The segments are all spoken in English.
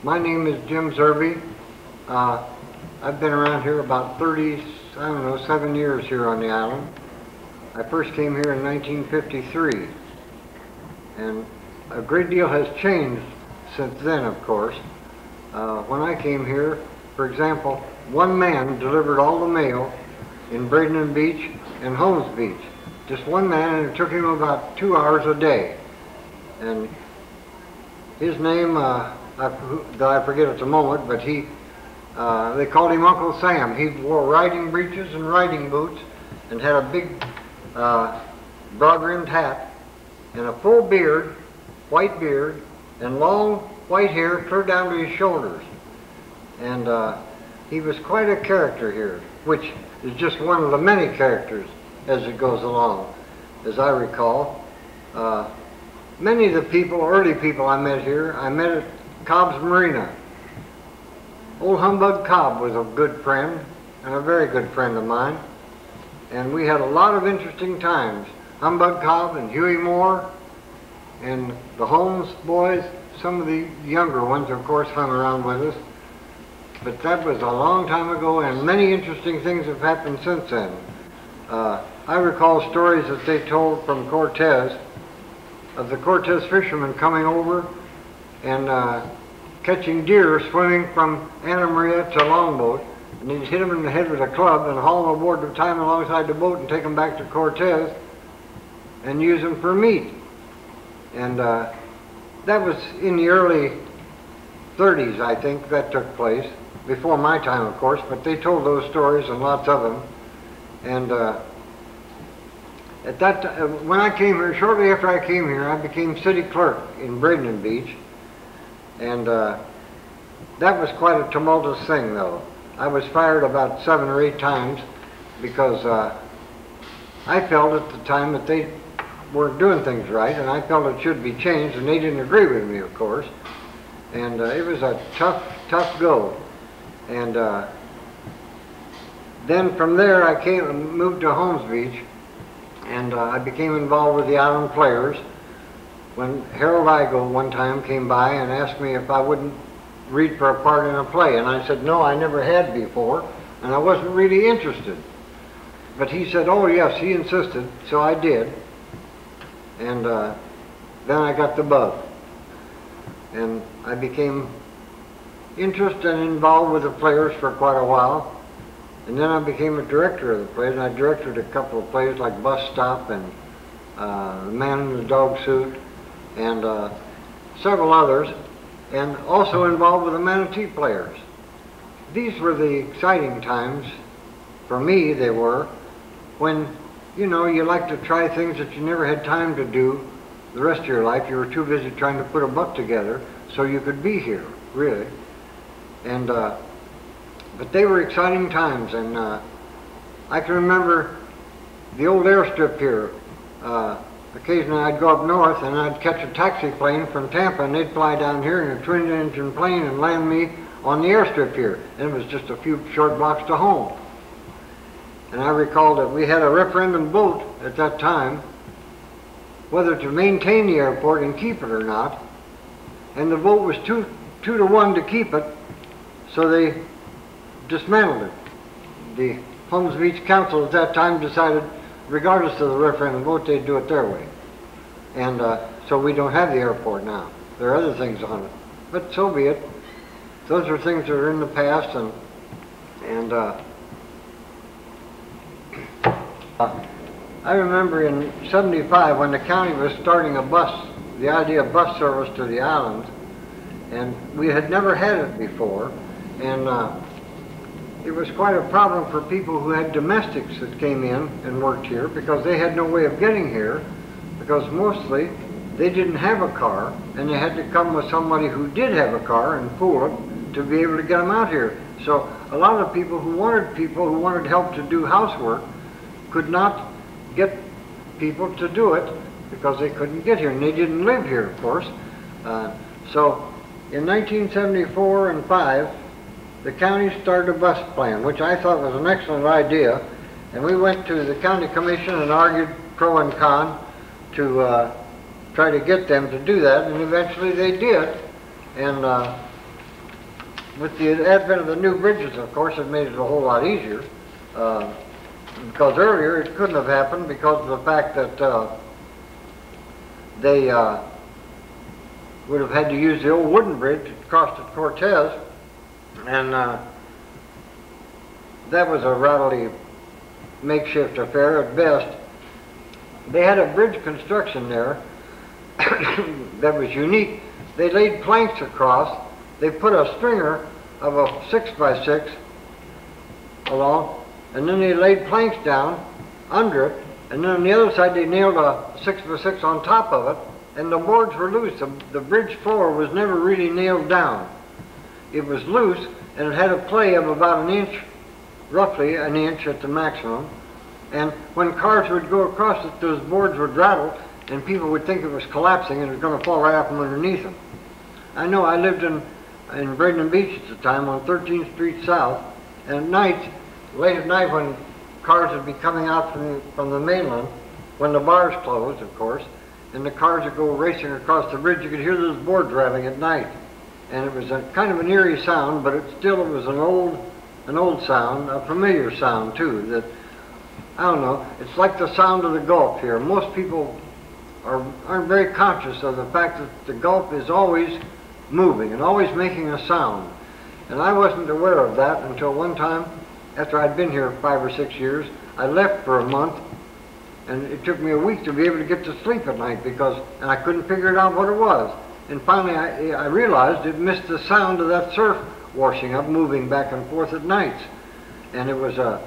My name is Jim Zerby. I've been around here about 7 years here on the island. I first came here in 1953, and a great deal has changed since then, of course. When I came here, for example, one man delivered all the mail in Braden Beach and Holmes Beach. Just one man, and it took him about 2 hours a day. And his name, I forget at the moment, but they called him Uncle Sam. He wore riding breeches and riding boots and had a big broad-rimmed hat and a full beard, white beard, and long white hair clear down to his shoulders. And he was quite a character here, which is just one of the many characters as it goes along, as I recall. Many of the people, early people I met here, I met at Cobb's Marina. Old Humbug Cobb was a good friend, and a very good friend of mine. And we had a lot of interesting times. Humbug Cobb and Huey Moore and the Holmes boys, some of the younger ones, of course, hung around with us. But that was a long time ago, and many interesting things have happened since then. I recall stories that they told from Cortez, of the Cortez fishermen coming over and catching deer swimming from Anna Maria to Longboat, and he'd hit them in the head with a club and haul them aboard the time alongside the boat and take them back to Cortez and use them for meat. And that was in the early 30s, I think, that took place. Before my time, of course, but they told those stories, and lots of them. And at that time, when I came here, shortly after I came here, I became city clerk in Braden Beach. And that was quite a tumultuous thing, though. I was fired about 7 or 8 times because I felt at the time that they weren't doing things right, and I felt it should be changed, and they didn't agree with me, of course. And it was a tough go. And then from there I moved to Holmes Beach, and I became involved with the Island Players when Harold Igo one time came by and asked me if I wouldn't read for a part in a play. And I said, no, I never had before, and I wasn't really interested. But he said, oh yes, he insisted, so I did. And then I got the bug. And I became interested and involved with the Players for quite a while. And then I became a director of the plays, and I directed a couple of plays like Bus Stop and The Man in the Dog Suit and several others, and also involved with the Manatee Players. These were the exciting times, for me they were, when, you know, you like to try things that you never had time to do the rest of your life. You were too busy trying to put a buck together so you could be here, really. And but they were exciting times, and I can remember the old airstrip here. Occasionally I'd go up north and I'd catch a taxi plane from Tampa, and they'd fly down here in a twin-engine plane and land me on the airstrip here. And it was just a few short blocks to home. And I recall that we had a referendum vote at that time whether to maintain the airport and keep it or not. And the vote was 2 to 1 to keep it, so they dismantled it. The Holmes Beach Council at that time decided, regardless of the referendum vote, they'd do it their way. And so we don't have the airport now. There are other things on it. But so be it. Those are things that are in the past, and I remember in '75 when the county was starting the idea of bus service to the islands, and we had never had it before, and it was quite a problem for people who had domestics that came in and worked here, because they had no way of getting here, because mostly they didn't have a car, and they had to come with somebody who did have a car and fool it to be able to get them out here. So a lot of people who wanted help to do housework could not get people to do it because they couldn't get here, and they didn't live here, of course. So in 1974 and 5, the county started a bus plan, which I thought was an excellent idea, and we went to the county commission and argued pro and con to try to get them to do that, and eventually they did. And with the advent of the new bridges, of course, it made it a whole lot easier. Because earlier it couldn't have happened because of the fact that they would have had to use the old wooden bridge that crossed at Cortez, and that was a rattly makeshift affair at best. They had a bridge construction there that was unique. They laid planks across. They put a stringer of a 6x6 along, and then they laid planks down under it, and then on the other side they nailed a 6x6 on top of it, and the boards were loose. The bridge floor was never really nailed down. It was loose, and it had a play of about an inch, roughly an inch at the maximum, and when cars would go across it, those boards would rattle, and people would think it was collapsing and it was going to fall right out from underneath them. I know I lived in Braden Beach at the time on 13th Street South, and at night, late at night when cars would be coming out from the mainland, when the bars closed, of course, and the cars would go racing across the bridge, you could hear those boards rattling at night. And it was a kind of an eerie sound, but it was an old sound, a familiar sound too, that, I don't know, it's like the sound of the Gulf here. Most people aren't very conscious of the fact that the Gulf is always moving and always making a sound. And I wasn't aware of that until one time, after I'd been here 5 or 6 years, I left for a month, and it took me a week to be able to get to sleep at night and I couldn't figure out what it was. And finally I realized it missed the sound of that surf washing up, moving back and forth at nights. And it was a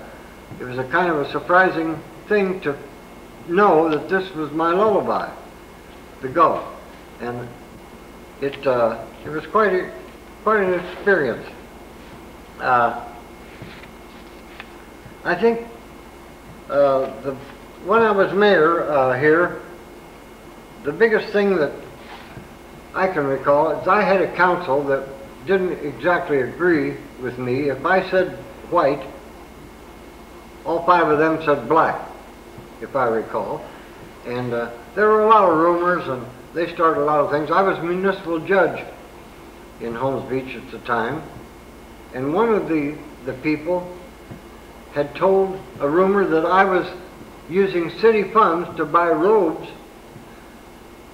kind of a surprising thing to know that this was my lullaby, the Gulf. And it was quite an experience. I think when I was mayor here, the biggest thing that I can recall is I had a council that didn't exactly agree with me. If I said white, all 5 of them said black, if I recall. And there were a lot of rumors, and they started a lot of things. I was municipal judge in Holmes Beach at the time, and one of the people had told a rumor that I was using city funds to buy robes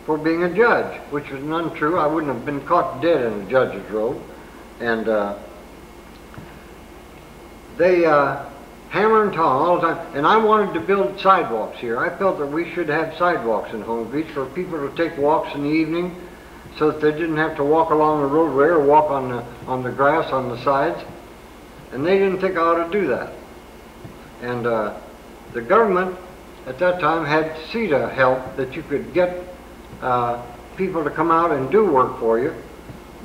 for being a judge, which was untrue. I wouldn't have been caught dead in a judge's robe. And they hammer and tong all the time. And I wanted to build sidewalks here. I felt that we should have sidewalks in Holmes Beach for people to take walks in the evening so that they didn't have to walk along the roadway or walk on the grass on the sides. And they didn't think I ought to do that. And the government at that time had CETA help that you could get people to come out and do work for you.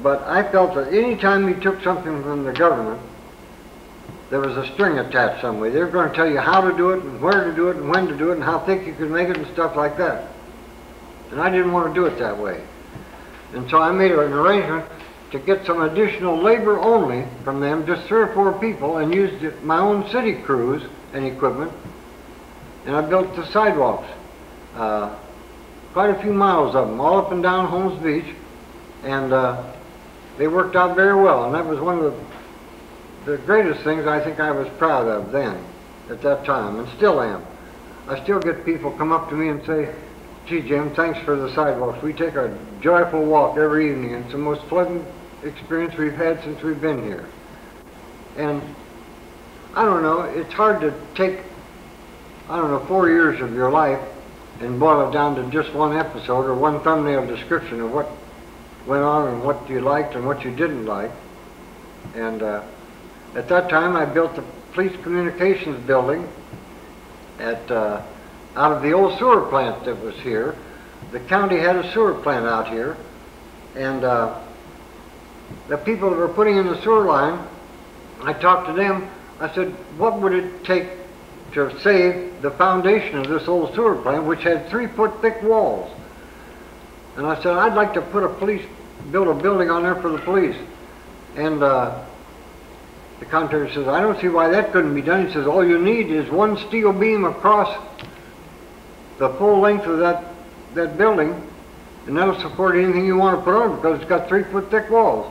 But I felt that any time you took something from the government, there was a string attached some way. They were going to tell you how to do it and where to do it and when to do it and how thick you could make it and stuff like that. And I didn't want to do it that way. And so I made an arrangement to get some additional labor only from them, just 3 or 4 people, and used my own city crews and equipment. And I built the sidewalks, quite a few miles of them, all up and down Holmes Beach. And they worked out very well. And that was one of the greatest things I think I was proud of then, at that time, and still am. I still get people come up to me and say, "Gee, Jim, thanks for the sidewalks. We take a joyful walk every evening. It's the most pleasant experience we've had since we've been here." And I don't know, it's hard to take, 4 years of your life and boil it down to just one episode or one thumbnail description of what went on and what you liked and what you didn't like. And at that time I built the police communications building out of the old sewer plant that was here. The county had a sewer plant out here, and the people that were putting in the sewer line, I talked to them. I said, what would it take to save the foundation of this old sewer plant, which had 3-foot thick walls? And I said, I'd like to build a building on there for the police. And the contractor says, I don't see why that couldn't be done. He says, all you need is one steel beam across the full length of that building, and that'll support anything you want to put on because it's got 3-foot thick walls.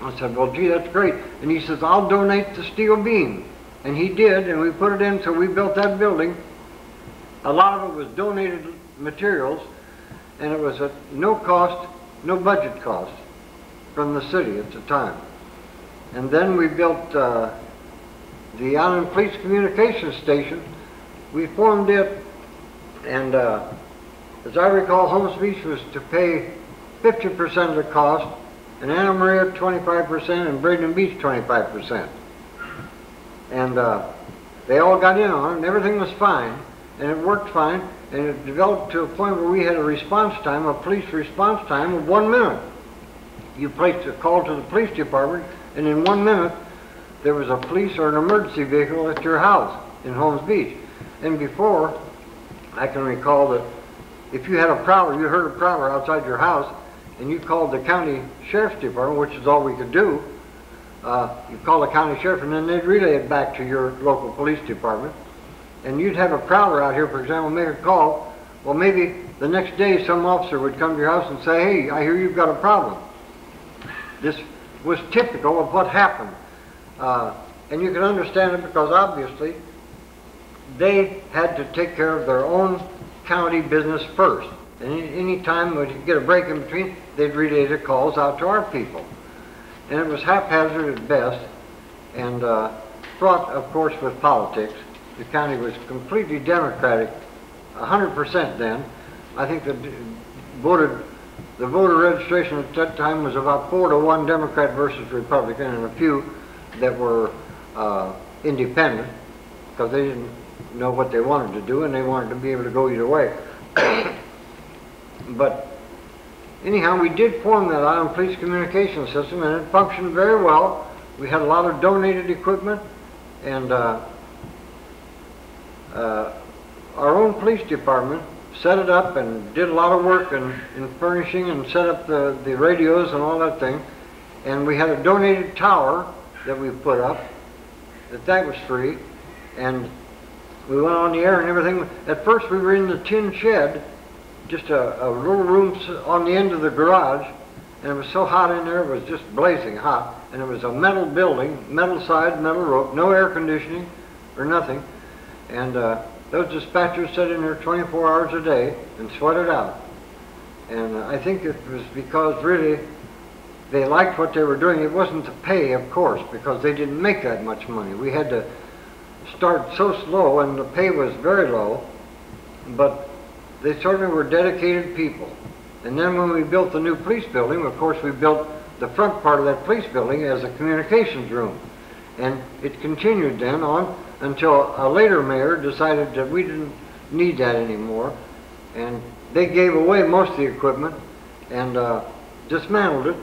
I said, well, gee, that's great. And he says, I'll donate the steel beam. And he did, and we put it in, so we built that building. A lot of it was donated materials, and it was at no cost, no budget cost from the city at the time. And then we built the Island Police Communications Station. We formed it, and as I recall, Holmes Beach was to pay 50% of the cost, and Anna Maria 25%, and Braden Beach 25%. And they all got in on it, and everything was fine, and it worked fine, and it developed to a point where we had a response time, a police response time of 1 minute. You placed a call to the police department, and in 1 minute, there was a police or an emergency vehicle at your house in Holmes Beach. And before, I can recall that if you had a prowler, you heard a prowler outside your house, and you called the county sheriff's department, which is all we could do, you call the county sheriff, and then they'd relay it back to your local police department. And you'd have a prowler out here, for example, make a call. Well, maybe the next day some officer would come to your house and say, hey, I hear you've got a problem. This was typical of what happened. And you can understand it because obviously they had to take care of their own county business first. And any time when you get a break in between, they'd relay the calls out to our people. And it was haphazard at best, and fraught, of course, with politics. The county was completely Democratic, 100% then. I think the voter registration at that time was about 4-1 Democrat versus Republican, and a few that were independent, because they didn't know what they wanted to do, and they wanted to be able to go either way. But anyhow, we did form that Island Police Communication System, and it functioned very well. We had a lot of donated equipment, and our own police department set it up and did a lot of work in furnishing and set up the radios and all that thing. And we had a donated tower that we put up, that was free, and we went on the air and everything. At first we were in the tin shed, just a little room on the end of the garage, and it was so hot in there, it was just blazing hot, and it was a metal building, metal side, metal roof, no air conditioning or nothing, and those dispatchers sat in there 24 hours a day and sweated out. And I think it was because really they liked what they were doing. It wasn't the pay, of course, because they didn't make that much money. We had to start so slow, and the pay was very low, but they certainly were dedicated people. And then when we built the new police building, of course we built the front part of that police building as a communications room. And it continued then on until a later mayor decided that we didn't need that anymore. And they gave away most of the equipment and dismantled it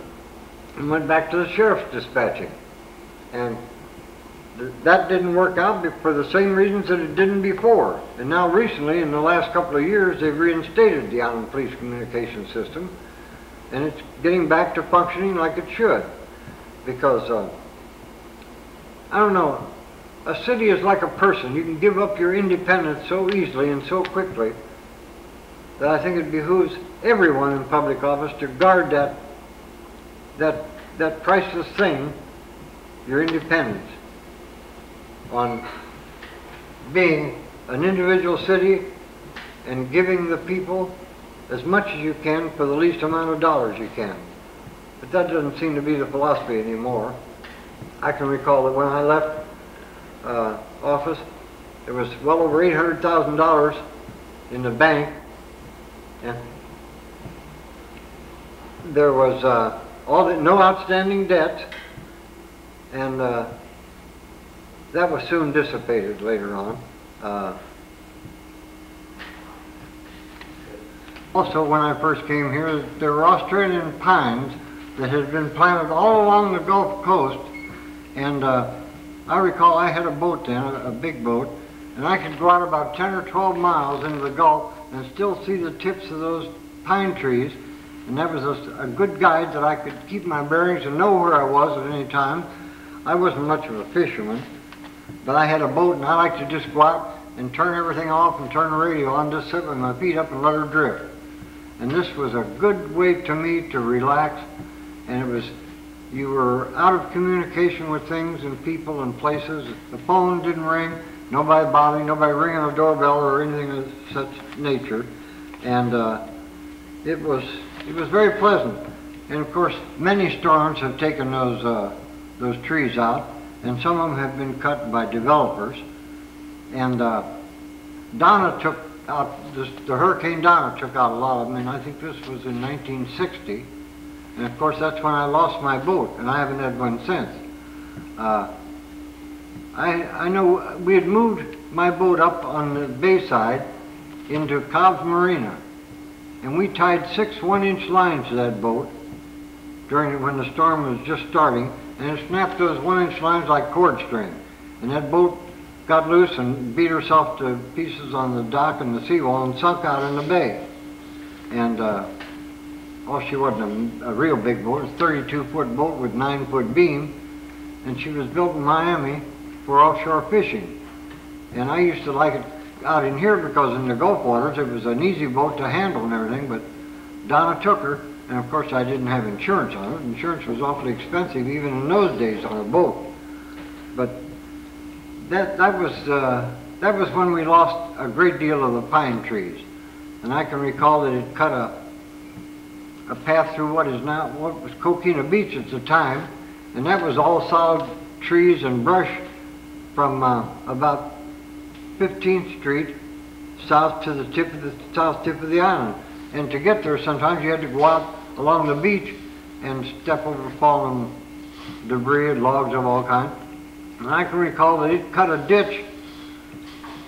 and went back to the sheriff's dispatching. And that didn't work out for the same reasons that it didn't before. And now recently, in the last couple of years, they've reinstated the Island Police Communication System, and it's getting back to functioning like it should. Because, I don't know, a city is like a person. You can give up your independence so easily and so quickly that I think it behooves everyone in public office to guard that priceless thing, your independence, on being an individual city and giving the people as much as you can for the least amount of dollars you can. But that doesn't seem to be the philosophy anymore. I can recall that when I left office, there was well over $800,000 in the bank, and there was no outstanding debt, and that was soon dissipated later on. Also, when I first came here, there were Australian pines that had been planted all along the Gulf Coast, and I recall I had a boat then, a big boat, and I could go out about 10 or 12 miles into the Gulf and still see the tips of those pine trees, and that was a good guide that I could keep my bearings and know where I was at any time. I wasn't much of a fisherman, but I had a boat, and I liked to just go out and turn everything off and turn the radio on, just sit with my feet up and let her drift. And this was a good way to me to relax, and it was You were out of communication with things and people and places. The phone didn't ring. Nobody bothering, nobody ringing a doorbell or anything of such nature. And it was very pleasant. And of course, many storms have taken those trees out, and some of them have been cut by developers. And Donna took out, the Hurricane Donna took out a lot of them, and I think this was in 1960. And of course, that's when I lost my boat, and I haven't had one since. I know we had moved my boat up on the bay side into Cobb's Marina, and we tied 6 1-inch lines to that boat when the storm was just starting, and it snapped those 1-inch lines like cord string. And that boat got loose and beat herself to pieces on the dock and the seawall and sunk out in the bay. And well, she wasn't a real big boat. It was a 32-foot boat with 9-foot beam, and she was built in Miami for offshore fishing. And I used to like it out in here because in the Gulf waters it was an easy boat to handle and everything, but Donna took her, and of course I didn't have insurance on it. Insurance was awfully expensive even in those days on a boat. But that was when we lost a great deal of the pine trees. And I can recall that it cut a path through what was Coquina Beach at the time, and that was all solid trees and brush from about 15th Street south to the south tip of the island. And to get there, sometimes you had to go out along the beach and step over fallen debris and logs of all kinds. And I can recall that it cut a ditch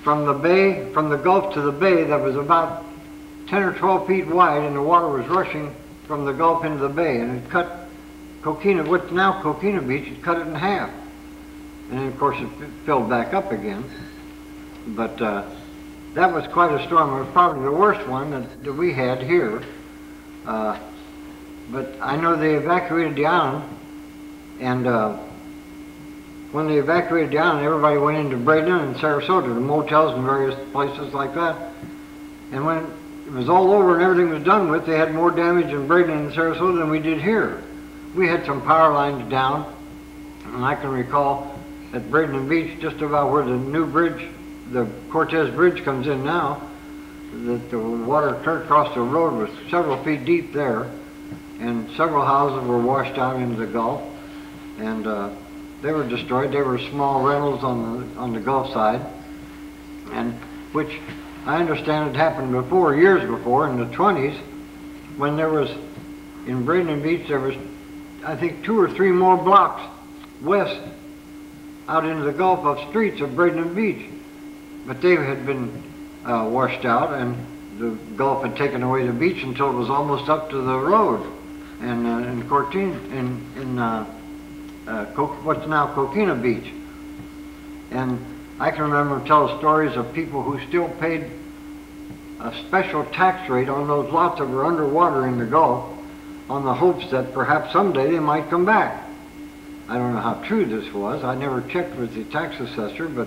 from the bay, from the Gulf to the bay, that was about 10 or 12 feet wide, and the water was rushing from the Gulf into the bay, and it cut Coquina, what's now Coquina Beach, it cut it in half. And then of course it filled back up again. But that was quite a storm. It was probably the worst one that we had here. But I know they evacuated the island, and when they evacuated the island, everybody went into Braden and Sarasota, the motels and various places like that. And when it was all over and everything was done with, they had more damage in Braden and Sarasota than we did here. We had some power lines down, and I can recall at Braden Beach, just about where the new bridge, the Cortez Bridge comes in now, that the water clear across the road was several feet deep there, and several houses were washed out into the Gulf, and they were destroyed. They were small rentals on the Gulf side, and which I understand had happened before, years before, in the 20s, when there was, in Braden Beach, there was, I think, 2 or 3 more blocks west out into the Gulf of streets of Braden Beach. But they had been washed out, and the Gulf had taken away the beach until it was almost up to the road. And in what's now Coquina Beach. And I can remember telling stories of people who still paid a special tax rate on those lots that were underwater in the Gulf, on the hopes that perhaps someday they might come back. I don't know how true this was. I never checked with the tax assessor, but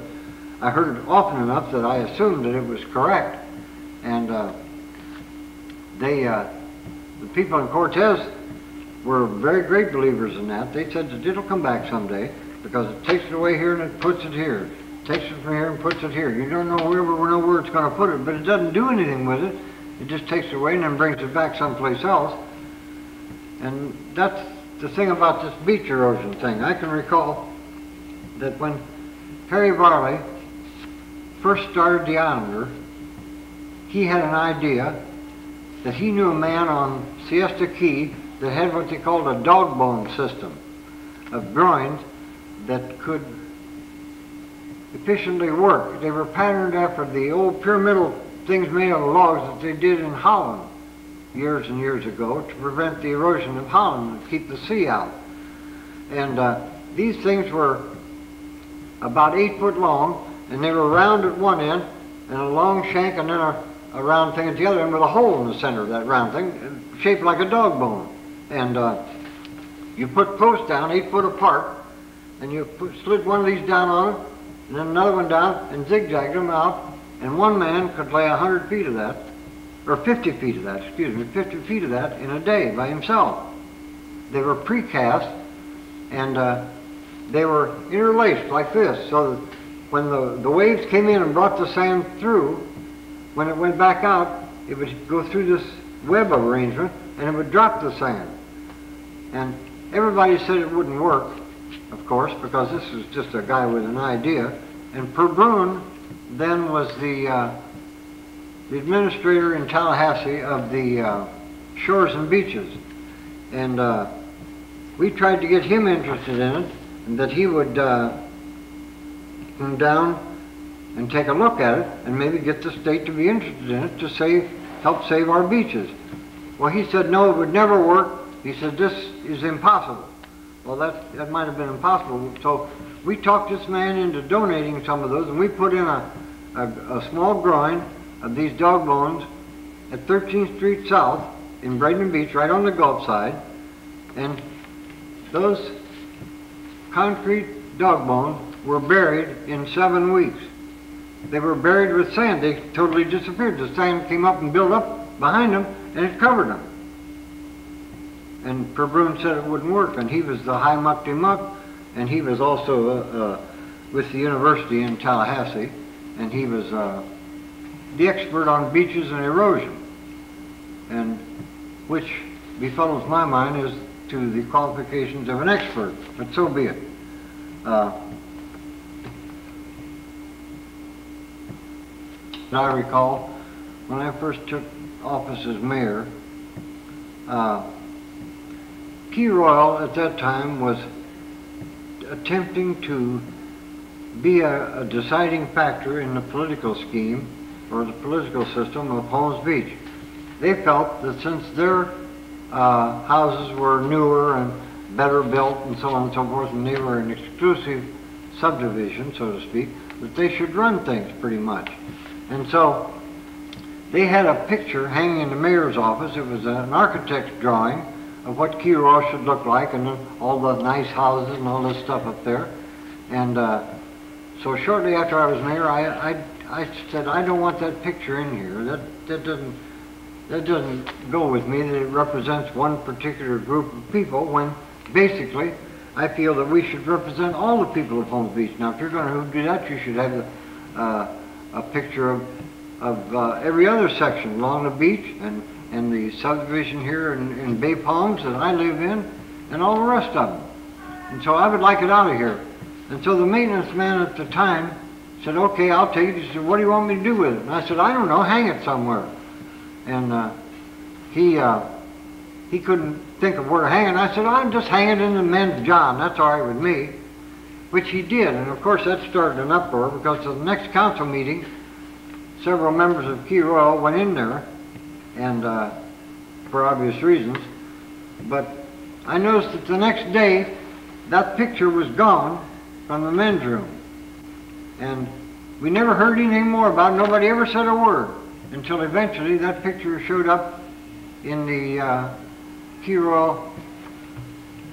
I heard it often enough that I assumed that it was correct. And the people in Cortez were very great believers in that. They said that it'll come back someday because it takes it away here and it puts it here. It takes it from here and puts it here. You don't know where it's going to put it, but it doesn't do anything with it. It just takes it away and then brings it back someplace else. And that's the thing about this beach erosion thing. I can recall that when Harry Varley first started the Islander, he had an idea that he knew a man on Siesta Key that had what they called a dog bone system of groins that could efficiently work. They were patterned after the old pyramidal things made of logs that they did in Holland years and years ago to prevent the erosion of Holland and keep the sea out. And these things were about 8 foot long, and they were round at one end and a long shank and then a round thing at the other end with a hole in the center of that round thing shaped like a dog bone. And you put posts down 8 foot apart, and you slid one of these down on it and then another one down and zigzagged them out, and one man could lay 100 feet of that, or 50 feet of that, 50 feet of that in a day by himself. They were precast, and they were interlaced like this, so that when the waves came in and brought the sand through, when it went back out, it would go through this web arrangement and it would drop the sand. And everybody said it wouldn't work, of course, because this was just a guy with an idea. And Perbrun then was the administrator in Tallahassee of the Shores and Beaches. And we tried to get him interested in it, and that he would come down and take a look at it and maybe get the state to be interested in it to help save our beaches. Well, he said no, it would never work. He said this is impossible. Well, that might have been impossible. So we talked this man into donating some of those, and we put in a small groin of these dog bones at 13th Street South in Braden Beach, right on the Gulf side. And those concrete dog bones were buried in 7 weeks. They were buried with sand. They totally disappeared. The sand came up and built up behind them, and it covered them. And Perbrun said it wouldn't work, and he was the high muck-de-muck, and he was also with the university in Tallahassee, and he was the expert on beaches and erosion, and which befuddles my mind as to the qualifications of an expert, but so be it. I recall when I first took office as mayor, Key Royal at that time was attempting to be a deciding factor in the political scheme or the political system of Holmes Beach. They felt that since their houses were newer and better built and so on and so forth, and they were an exclusive subdivision, so to speak, that they should run things pretty much. And so they had a picture hanging in the mayor's office. It was an architect's drawing of what Key Royal should look like, and then all the nice houses and all this stuff up there. And so shortly after I was mayor, I said, I don't want that picture in here. That doesn't go with me, that it represents one particular group of people, when basically I feel that we should represent all the people of Holmes Beach. Now, if you're going to do that, you should have a picture of every other section along the beach and the subdivision here in Bay Palms that I live in, and all the rest of them. And so I would like it out of here. And so the maintenance man at the time said, okay, I'll take it. He said, what do you want me to do with it? And I said, I don't know, hang it somewhere. And he couldn't think of where to hang it. And I said, I'll just hang it in the men's john. That's all right with me. Which he did. And of course that started an uproar, because at the next council meeting, several members of Key Royal went in there, and for obvious reasons. But I noticed that the next day, that picture was gone from the men's room. And we never heard anything more about it. Nobody ever said a word until eventually that picture showed up in the Key Royal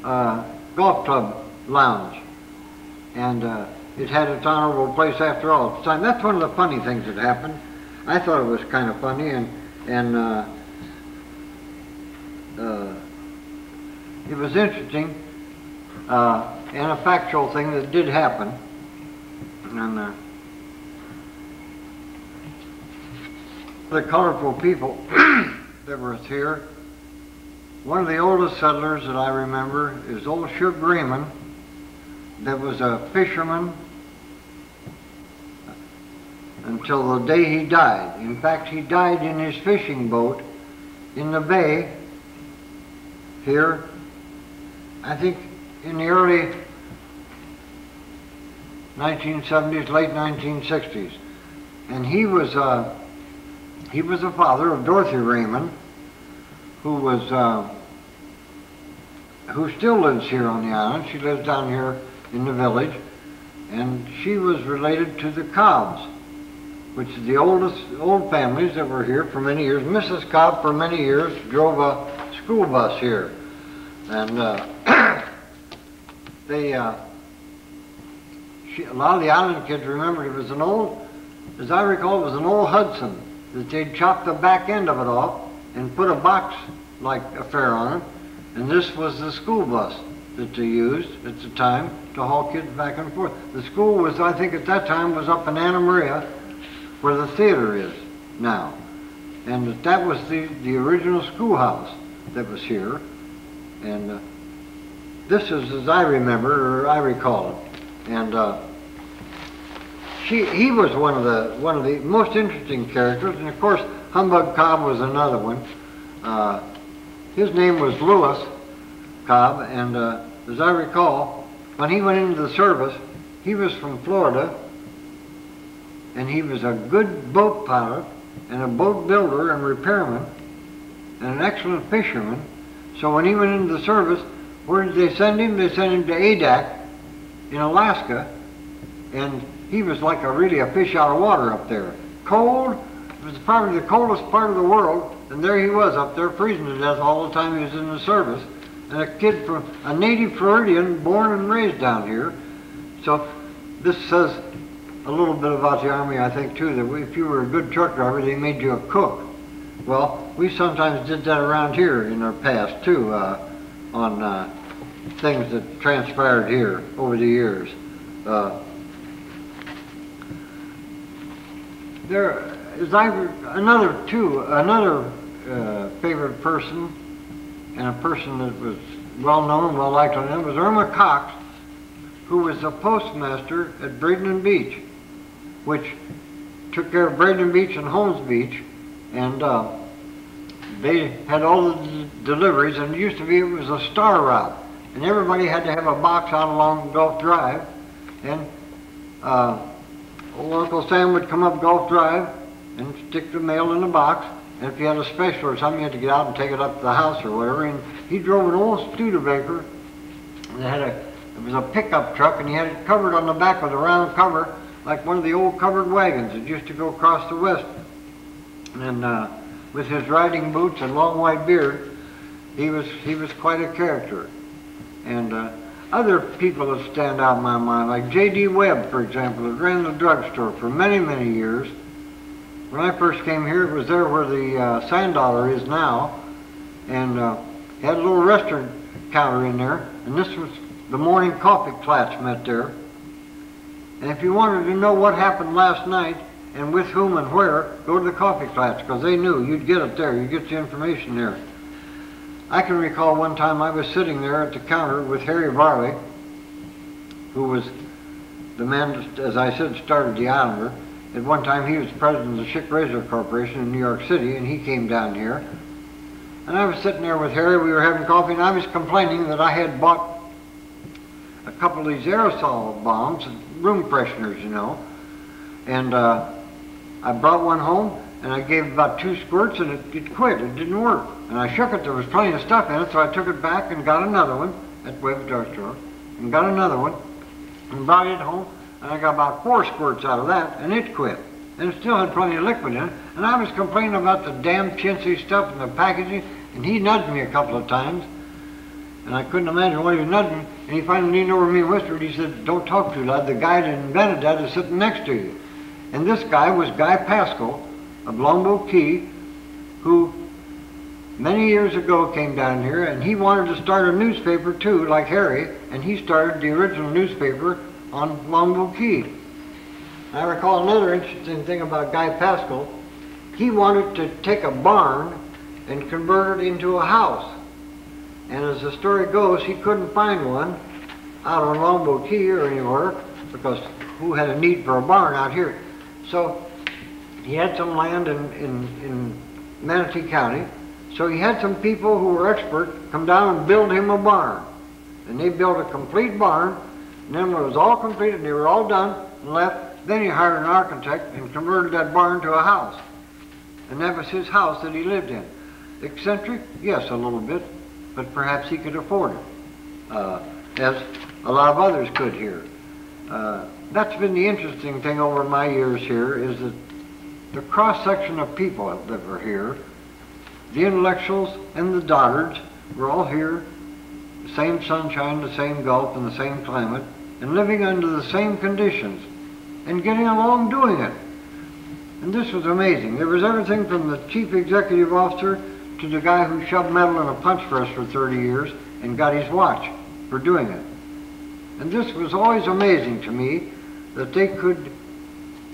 Golf Club lounge. And it had its honorable place after all at the time. That's one of the funny things that happened. I thought it was kind of funny, and it was interesting, and a factual thing that did happen. And the colorful people that were here, one of the oldest settlers that I remember is old Shug Raymond, that was a fisherman until the day he died. In fact, he died in his fishing boat in the bay here, I think in the early 1970s, late 1960s. And he was the father of Dorothy Raymond, who still lives here on the island. She lives down here in the village, and she was related to the Cobbs, which is the old families that were here for many years. Mrs. Cobb for many years drove a school bus here, and a lot of the island kids remember it was an old, as I recall, it was an old Hudson that they'd chopped the back end of it off and put a box-like affair on it, and this was the school bus. that they used at the time to haul kids back and forth. The school was, I think at that time, was up in Anna Maria, where the theater is now. And that was the original schoolhouse that was here. And this is as I remember, or I recall it. And he was one of the most interesting characters. And of course, Humbug Cobb was another one. His name was Lewis Cobb, and as I recall, when he went into the service, he was from Florida, and he was a good boat pilot and a boat builder and repairman and an excellent fisherman. So when he went into the service, where did they send him? They sent him to Adak in Alaska, and he was like really a fish out of water up there. Cold, it was probably the coldest part of the world, and there he was up there freezing to death all the time he was in the service. And a kid from a native Floridian, born and raised down here. So this says a little bit about the Army, I think, too, that if you were a good truck driver, they made you a cook. Well, we sometimes did that around here in our past, too, on things that transpired here over the years. There is another favorite person, and a person that was well known, well liked on them, was Irma Cox, who was the postmaster at Braden Beach, which took care of Braden Beach and Holmes Beach, and they had all the deliveries, and it was a star route, and everybody had to have a box out along Gulf Drive, and old Uncle Sam would come up Gulf Drive and stick the mail in a box. And if you had a special or something, you had to get out and take it up to the house or whatever. And he drove an old Studebaker. It was a pickup truck, and he had it covered on the back with a round cover, like one of the old covered wagons that used to go across the west. And with his riding boots and long white beard, he was quite a character. And other people that stand out in my mind, like J.D. Webb, for example, that ran the drugstore for many, many years. When I first came here, it was there where the Sand Dollar is now, and had a little restaurant counter in there, and this was the morning coffee klats met there. And if you wanted to know what happened last night, and with whom and where, go to the coffee klats, because they knew you'd get it there, you'd get the information there. I can recall one time I was sitting there at the counter with Harry Varley, who was the man, as I said, started the Islander. At one time he was president of the Schick Razor Corporation in New York City, and he came down here. And I was sitting there with Harry, we were having coffee, and I was complaining that I had bought a couple of these aerosol bombs, room fresheners, you know. And I brought one home, and I gave about 2 squirts, and it quit, it didn't work. And I shook it, there was plenty of stuff in it, so I took it back and got another one at Webb's drugstore, and got another one, and brought it home. And I got about 4 squirts out of that, and it quit. And it still had plenty of liquid in it. And I was complaining about the damn chintzy stuff and the packaging, and he nudged me a couple of times. And I couldn't imagine what he was nudging me. And he finally leaned over me and whispered, he said, "Don't talk too loud, the guy that invented that is sitting next to you." And this guy was Guy Pascal of Longboat Key, who many years ago came down here, and he wanted to start a newspaper too, like Harry, and he started the original newspaper on Longboat Key. I recall another interesting thing about Guy Pascal. He wanted to take a barn and convert it into a house. And as the story goes, he couldn't find one out on Longboat Key or anywhere, because who had a need for a barn out here? So he had some land in Manatee County. So he had some people who were expert come down and build him a barn. And they built a complete barn. And then when it was all completed and they were all done and left, then he hired an architect and converted that barn to a house. And that was his house that he lived in. Eccentric? Yes, a little bit, but perhaps he could afford it, as a lot of others could here. That's been the interesting thing over my years here, is that the cross-section of people that were here, the intellectuals and the dottards, were all here, the same sunshine, the same Gulf, and the same climate, and living under the same conditions, and getting along doing it. And this was amazing. There was everything from the chief executive officer to the guy who shoved metal in a punch press for 30 years and got his watch. for doing it. And this was always amazing to me, that they could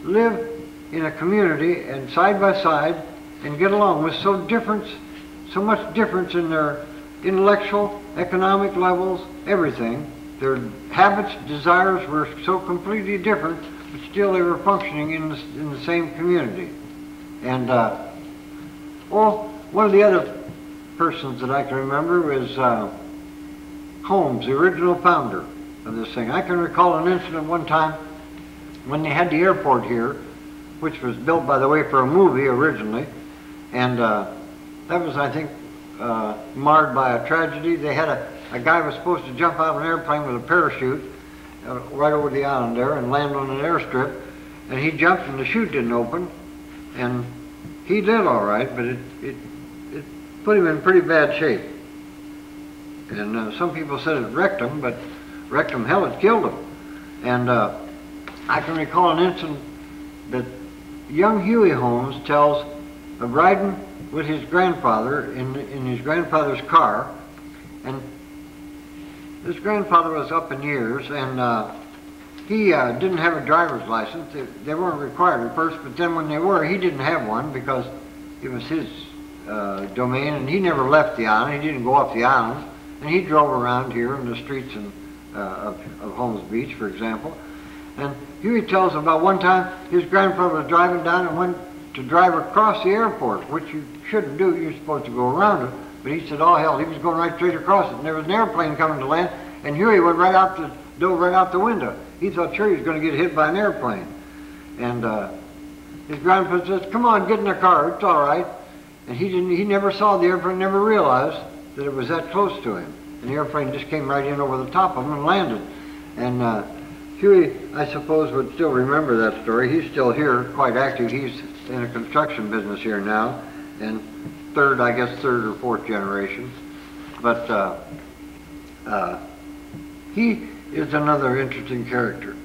live in a community and side by side and get along with so much difference in their intellectual, economic levels, everything. Their habits, desires were so completely different, but still they were functioning in the same community. And one of the other persons that I can remember was Holmes, the original founder of this thing. I can recall an incident one time when they had the airport here, which was built, by the way, for a movie originally, and that was, I think, marred by a tragedy. They had a guy was supposed to jump out of an airplane with a parachute right over the island there and land on an airstrip, and he jumped and the chute didn't open, and he did all right, but it put him in pretty bad shape. And some people said it wrecked him, but wrecked him, hell, it killed him. And I can recall an incident that young Huey Holmes tells of riding with his grandfather in his grandfather's car, and his grandfather was up in years, and he didn't have a driver's license. They weren't required at first, but then when they were, he didn't have one because it was his domain, and he never left the island. He didn't go off the island, and he drove around here in the streets of Holmes Beach, for example. And Huey tells about one time his grandfather was driving down and went to drive across the airport, which you shouldn't do. You're supposed to go around it. But he said, oh hell, he was going right straight across it. And there was an airplane coming to land, and Huey went dove right out the window. He thought sure he was going to get hit by an airplane. And his grandfather says, come on, get in the car, it's all right. And he never saw the airplane, never realized that it was that close to him. And the airplane just came right in over the top of him and landed. And Huey, I suppose, would still remember that story. He's still here, quite active. He's in a construction business here now, and third or fourth generation. But he is another interesting character.